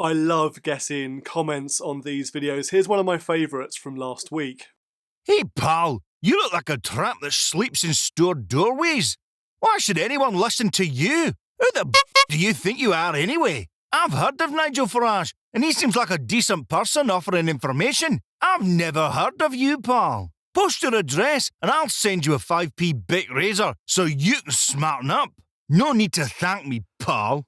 I love getting comments on these videos. Here's one of my favourites from last week. Hey, pal, you look like a tramp that sleeps in store doorways. Why should anyone listen to you? Who the do you think you are anyway? I've heard of Nigel Farage, and he seems like a decent person offering information. I've never heard of you, pal. Post your address, and I'll send you a 5p Bic razor so you can smarten up. No need to thank me, pal.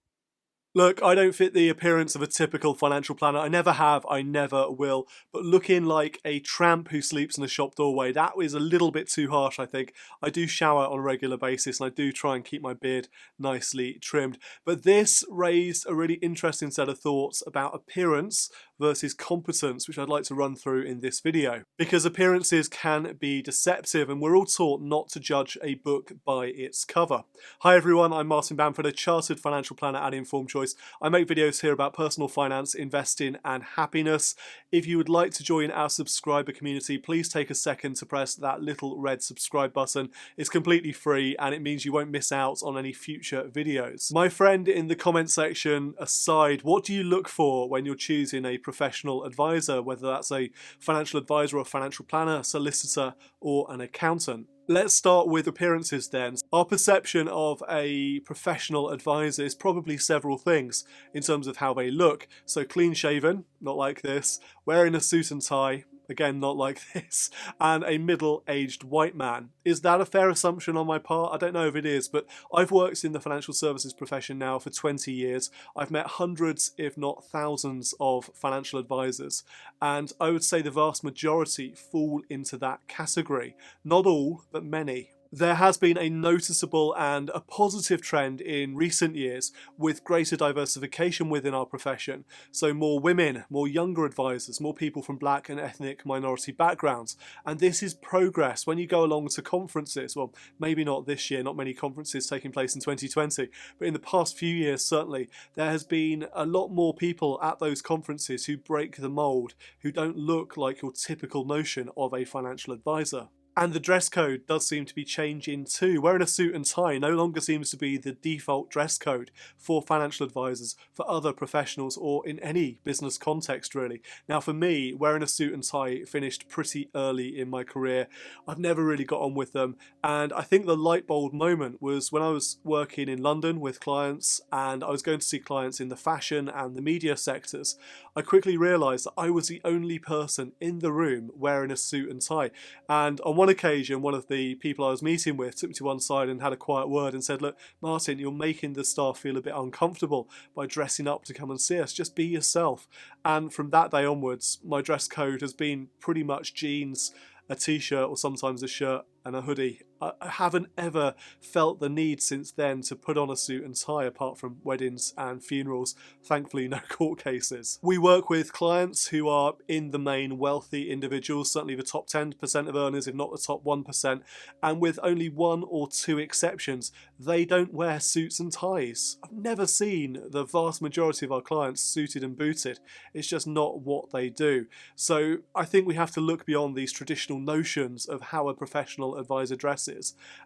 Look, I don't fit the appearance of a typical financial planner. I never have, I never will. But looking like a tramp who sleeps in a shop doorway, that is a little bit too harsh, I think. I do shower on a regular basis and I do try and keep my beard nicely trimmed. But this raised a really interesting set of thoughts about appearance versus competence, which I'd like to run through in this video. Because appearances can be deceptive and we're all taught not to judge a book by its cover. Hi everyone, I'm Martin Bamford, a chartered financial planner at Informed Choice. I make videos here about personal finance, investing and happiness. If you would like to join our subscriber community, please take a second to press that little red subscribe button. It's completely free and it means you won't miss out on any future videos. My friend in the comment section aside, what do you look for when you're choosing a professional advisor, whether that's a financial advisor or a financial planner, solicitor or an accountant? Let's start with appearances then. Our perception of a professional advisor is probably several things in terms of how they look. So clean shaven, not like this, wearing a suit and tie, again not like this, and a middle-aged white man. Is that a fair assumption on my part? I don't know if it is, but I've worked in the financial services profession now for 20 years. I've met hundreds, if not thousands, of financial advisors, and I would say the vast majority fall into that category. Not all, but many. There has been a noticeable and a positive trend in recent years with greater diversification within our profession. So more women, more younger advisors, more people from black and ethnic minority backgrounds. And this is progress. When you go along to conferences, well, maybe not this year, not many conferences taking place in 2020, but in the past few years certainly, there has been a lot more people at those conferences who break the mold, who don't look like your typical notion of a financial advisor. And the dress code does seem to be changing too. Wearing a suit and tie no longer seems to be the default dress code for financial advisors, for other professionals, or in any business context really. Now for me, wearing a suit and tie finished pretty early in my career. I've never really got on with them, and I think the light bulb moment was when I was working in London with clients and I was going to see clients in the fashion and the media sectors. I quickly realised that I was the only person in the room wearing a suit and tie, and on one occasion, one of the people I was meeting with took me to one side and had a quiet word and said, "Look, Martin, you're making the staff feel a bit uncomfortable by dressing up to come and see us. Just be yourself." And from that day onwards, my dress code has been pretty much jeans, a t-shirt or sometimes a shirt and a hoodie. I haven't ever felt the need since then to put on a suit and tie apart from weddings and funerals. Thankfully, no court cases. We work with clients who are in the main wealthy individuals, certainly the top 10% of earners, if not the top 1%, and with only one or two exceptions, they don't wear suits and ties. I've never seen the vast majority of our clients suited and booted. It's just not what they do. So I think we have to look beyond these traditional notions of how a professional advisor dresses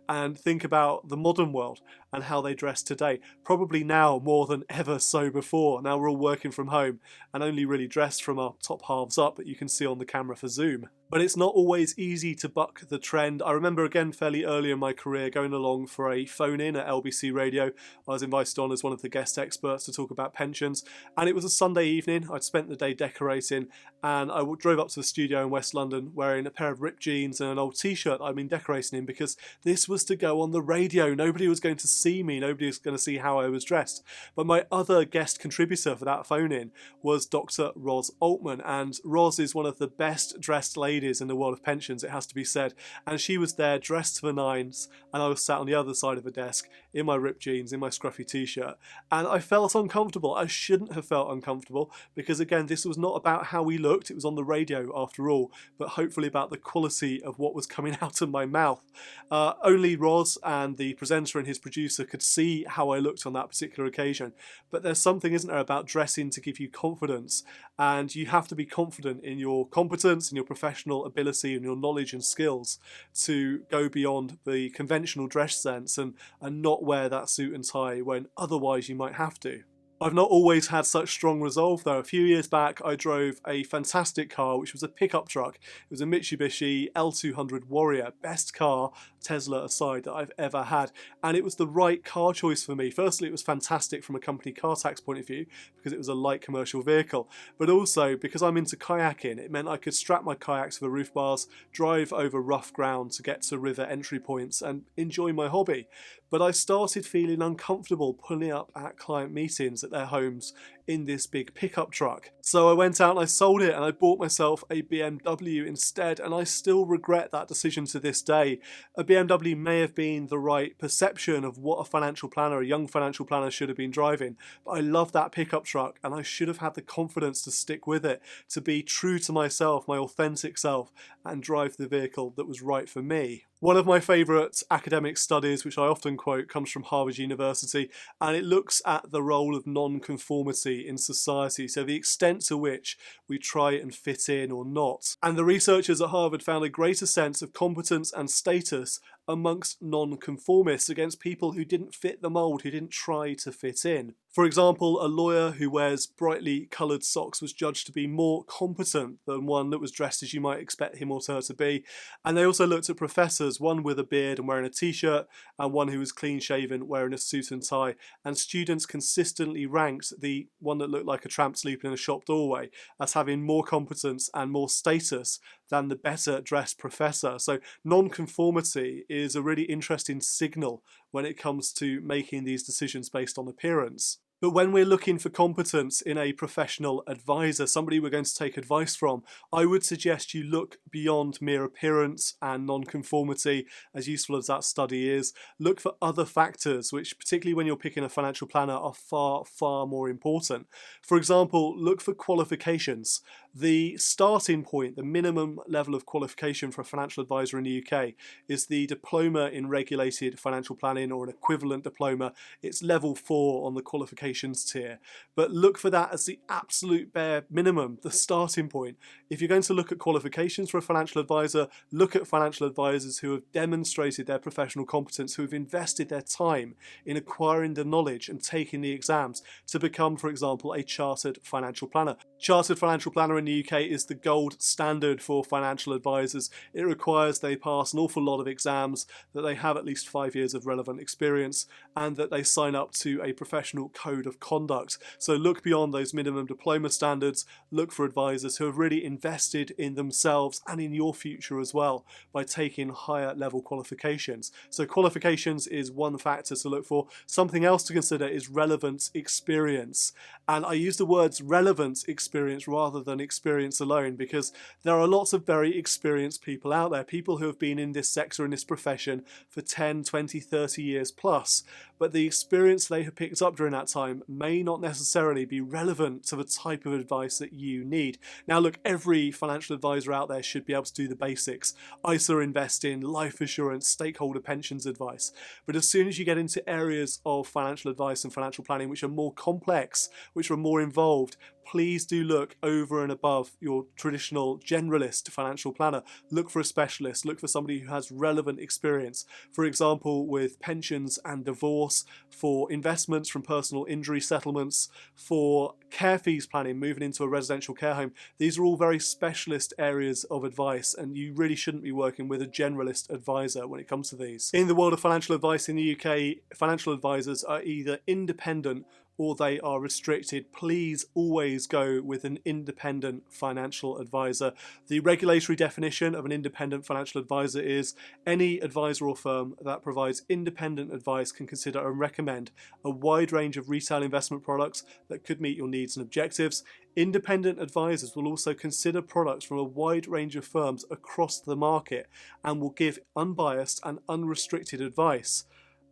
and think about the modern world and how they dress today. Probably now more than ever so before. Now we're all working from home and only really dressed from our top halves up that you can see on the camera for Zoom. But it's not always easy to buck the trend. I remember again fairly early in my career going along for a phone-in at LBC Radio. I was invited on as one of the guest experts to talk about pensions, and it was a Sunday evening. I'd spent the day decorating and I drove up to the studio in West London wearing a pair of ripped jeans and an old t-shirt I'd been decorating in because this was to go on the radio. Nobody was going to see me. Nobody was going to see how I was dressed. But my other guest contributor for that phone-in was Dr. Ros Altman, and Ros is one of the best dressed ladies in the world of pensions, it has to be said, and she was there dressed to the nines and I was sat on the other side of the desk in my ripped jeans, in my scruffy t-shirt, and I felt uncomfortable. I shouldn't have felt uncomfortable because again this was not about how we looked, it was on the radio after all, but hopefully about the quality of what was coming out of my mouth. Only Ros and the presenter and his producer could see how I looked on that particular occasion, but there's something, isn't there, about dressing to give you confidence, and you have to be confident in your competence and your professional ability and your knowledge and skills to go beyond the conventional dress sense and not wear that suit and tie when otherwise you might have to. I've not always had such strong resolve though. A few years back I drove a fantastic car which was a pickup truck. It was a Mitsubishi L200 Warrior, best car, Tesla aside, that I've ever had. And it was the right car choice for me. Firstly, it was fantastic from a company car tax point of view because it was a light commercial vehicle. But also because I'm into kayaking, it meant I could strap my kayaks to the roof bars, drive over rough ground to get to river entry points and enjoy my hobby. But I started feeling uncomfortable pulling up at client meetings at their homes in this big pickup truck. So I went out and I sold it and I bought myself a BMW instead, and I still regret that decision to this day. A BMW may have been the right perception of what a financial planner, a young financial planner, should have been driving, but I love that pickup truck and I should have had the confidence to stick with it, to be true to myself, my authentic self, and drive the vehicle that was right for me. One of my favourite academic studies, which I often quote, comes from Harvard University, and it looks at the role of non-conformity in society, so the extent to which we try and fit in or not. And the researchers at Harvard found a greater sense of competence and status amongst non-conformists, against people who didn't fit the mould, who didn't try to fit in. For example, a lawyer who wears brightly coloured socks was judged to be more competent than one that was dressed as you might expect him or her to be. And they also looked at professors, one with a beard and wearing a t-shirt, and one who was clean-shaven wearing a suit and tie. And students consistently ranked the one that looked like a tramp sleeping in a shop doorway as having more competence and more status than the better dressed professor. So non-conformity is a really interesting signal when it comes to making these decisions based on appearance. But when we're looking for competence in a professional advisor, somebody we're going to take advice from, I would suggest you look beyond mere appearance and non-conformity, as useful as that study is. Look for other factors, which particularly when you're picking a financial planner are far, far more important. For example, look for qualifications. The starting point, the minimum level of qualification for a financial advisor in the UK is the diploma in regulated financial planning, or an equivalent diploma. It's level 4 on the qualifications tier, but look for that as the absolute bare minimum, the starting point. If you're going to look at qualifications for a financial advisor, look at financial advisors who have demonstrated their professional competence, who have invested their time in acquiring the knowledge and taking the exams to become, for example, a chartered financial planner. Chartered financial planner in the UK is the gold standard for financial advisors. It requires they pass an awful lot of exams, that they have at least 5 years of relevant experience, and that they sign up to a professional code of conduct. So look beyond those minimum diploma standards, look for advisors who have really invested in themselves and in your future as well by taking higher level qualifications. So qualifications is one factor to look for. Something else to consider is relevant experience. And I use the words relevant experience rather than experience alone, because there are lots of very experienced people out there, people who have been in this sector, in this profession for 10, 20, 30 years plus, but the experience they have picked up during that time may not necessarily be relevant to the type of advice that you need. Now look, every financial advisor out there should be able to do the basics: ISA investing, life assurance, stakeholder pensions advice. But as soon as you get into areas of financial advice and financial planning which are more complex, which are more involved, please do look over and above your traditional generalist financial planner. Look for a specialist, look for somebody who has relevant experience. For example, with pensions and divorce, for investments from personal injury settlements, for care fees planning, moving into a residential care home. These are all very specialist areas of advice, and you really shouldn't be working with a generalist advisor when it comes to these. In the world of financial advice in the UK, financial advisors are either independent or they are restricted. Please always go with an independent financial advisor. The regulatory definition of an independent financial advisor is any advisor or firm that provides independent advice can consider and recommend a wide range of retail investment products that could meet your needs and objectives. Independent advisors will also consider products from a wide range of firms across the market and will give unbiased and unrestricted advice.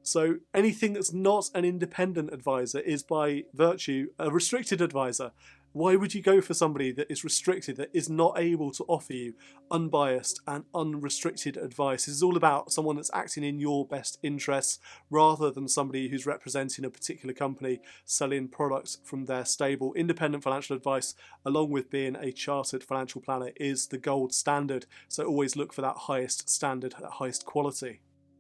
So anything that's not an independent advisor is by virtue a restricted advisor. Why would you go for somebody that is restricted, that is not able to offer you unbiased and unrestricted advice? This is all about someone that's acting in your best interests rather than somebody who's representing a particular company selling products from their stable. Independent financial advice, along with being a chartered financial planner, is the gold standard. So always look for that highest standard, that highest quality.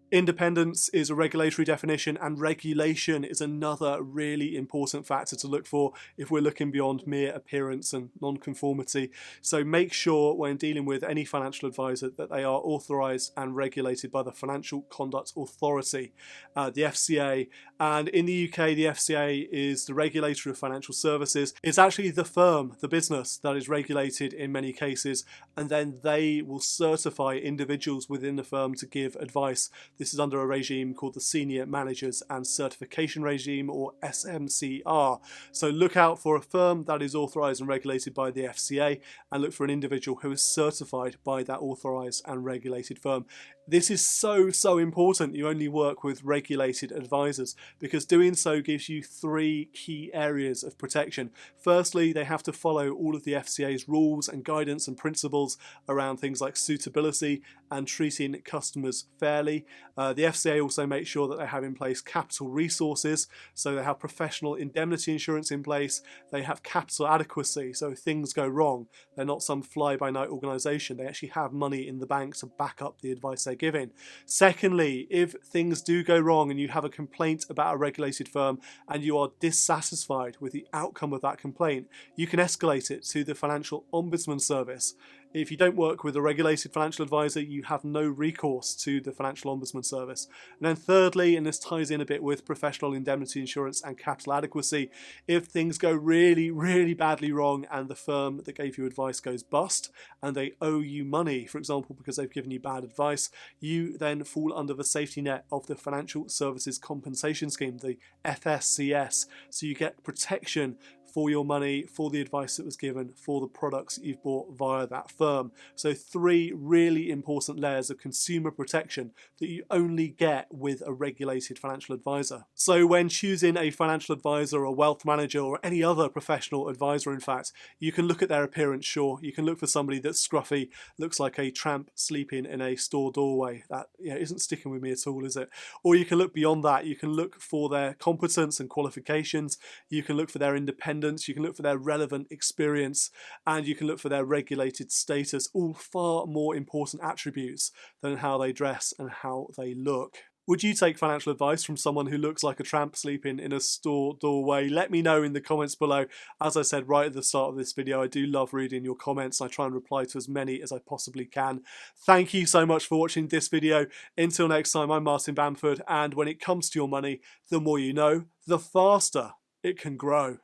Independence is a regulatory definition, and regulation is another really important factor to look for if we're looking beyond mere appearance and non-conformity. So make sure when dealing with any financial advisor that they are authorised and regulated by the Financial Conduct Authority, the FCA. And in the UK, the FCA is the regulator of financial services. It's actually the firm, the business, that is regulated in many cases, and then they will certify individuals within the firm to give advice. This is under a regime called the Senior Managers and Certification Regime, or SMCR. So look out for a firm that is authorised and regulated by the FCA, and look for an individual who is certified by that authorised and regulated firm. This is so important. You only work with regulated advisors, because doing so gives you three key areas of protection. Firstly, they have to follow all of the FCA's rules and guidance and principles around things like suitability and treating customers fairly. The FCA also makes sure that they have in place capital resources, so they have professional indemnity insurance in place, they have capital adequacy, so if things go wrong, they're not some fly-by-night organisation, they actually have money in the bank to back up the advice they're giving. Secondly, if things do go wrong and you have a complaint about a regulated firm and you are dissatisfied with the outcome of that complaint, you can escalate it to the Financial Ombudsman Service. If you don't work with a regulated financial advisor, you have no recourse to the Financial Ombudsman Service. And then thirdly, and this ties in a bit with professional indemnity insurance and capital adequacy, if things go really badly wrong and the firm that gave you advice goes bust and they owe you money, for example, because they've given you bad advice, you then fall under the safety net of the Financial Services Compensation Scheme, the FSCS. So you get protection for your money, for the advice that was given, for the products that you've bought via that firm. So three really important layers of consumer protection that you only get with a regulated financial advisor. So when choosing a financial advisor or wealth manager or any other professional advisor, in fact, you can look at their appearance, sure. You can look for somebody that's scruffy, looks like a tramp sleeping in a store doorway. That isn't sticking with me at all, is it? Or you can look beyond that. You can look for their competence and qualifications. You can look for their independence. You can look for their relevant experience, and you can look for their regulated status, all far more important attributes than how they dress and how they look. Would you take financial advice from someone who looks like a tramp sleeping in a store doorway? Let me know in the comments below. As I said right at the start of this video, I do love reading your comments. I try and reply to as many as I possibly can. Thank you so much for watching this video. Until next time, I'm Martin Bamford, and when it comes to your money, the more you know, the faster it can grow.